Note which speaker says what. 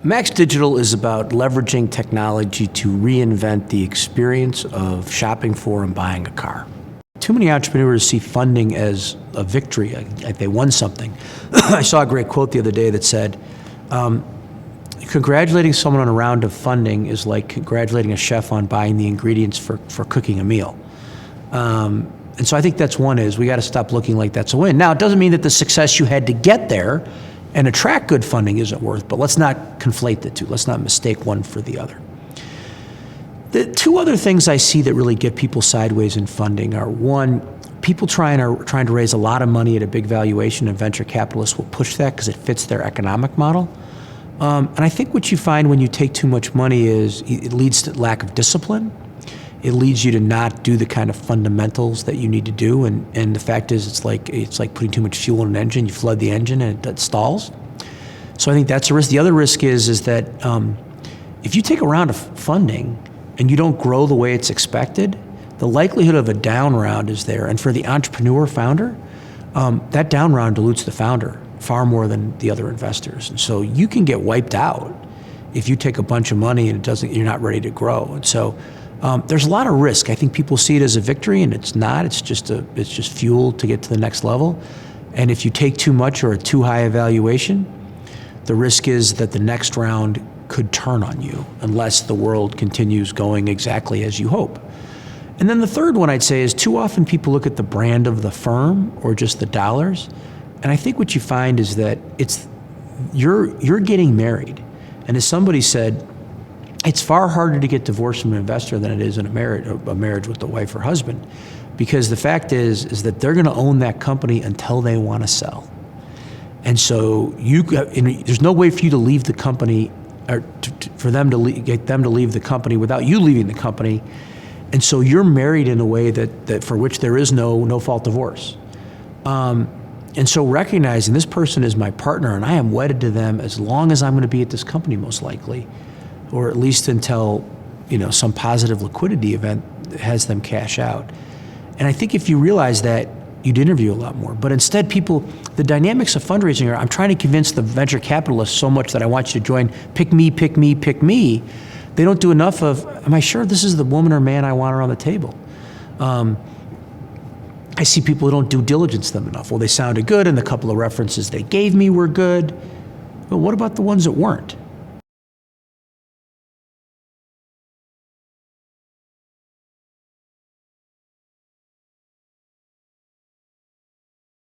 Speaker 1: Max Digital is about leveraging technology to reinvent the experience of shopping for and buying a car. Too many entrepreneurs see funding as a victory, like they won something. I saw a great quote the other day that said, congratulating someone on a round of funding is like congratulating a chef on buying the ingredients for cooking a meal. And so I think that's one is we got to stop looking like that's a win. Now, it doesn't mean that the success you had to get there and attract good funding isn't worth, but let's not conflate the two. Let's not mistake one for the other. The two other things I see that really get people sideways in funding are, one, people trying to raise a lot of money at a big valuation, and venture capitalists will push that because it fits their economic model. And I think what you find when you take too much money is it leads to lack of discipline. It leads you to not do the kind of fundamentals that you need to do, and the fact is it's like putting too much fuel in an engine. You flood the engine and it stalls. So I think that's a risk. The other risk is that if you take a round of funding and you don't grow the way it's expected, the likelihood of a down round is there. And for the entrepreneur founder, that down round dilutes the founder far more than the other investors. And so you can get wiped out if you take a bunch of money and you're not ready to grow. And so there's a lot of risk. I think people see it as a victory, and it's not. It's just fuel to get to the next level. And if you take too much or a too high a valuation, the risk is that the next round could turn on you unless the world continues going exactly as you hope. And then the third one I'd say is too often people look at the brand of the firm or just the dollars. And I think what you find is that you're getting married. And as somebody said, it's far harder to get divorced from an investor than it is in a marriage with the wife or husband, because the fact is that they're going to own that company until they want to sell. And so there's no way for you to leave the company, or for them to get them to leave the company without you leaving the company. And so you're married in a way that for which there is no fault divorce. And so recognizing this person is my partner and I am wedded to them as long as I'm going to be at this company most likely, or at least until some positive liquidity event has them cash out. And I think if you realize that, you'd interview a lot more. But instead the dynamics of fundraising are, I'm trying to convince the venture capitalists so much that I want you to join, pick me, pick me, pick me. They don't do enough of, am I sure this is the woman or man I want around the table? I see people who don't due diligence them enough. Well, they sounded good and the couple of references they gave me were good. But what about the ones that weren't?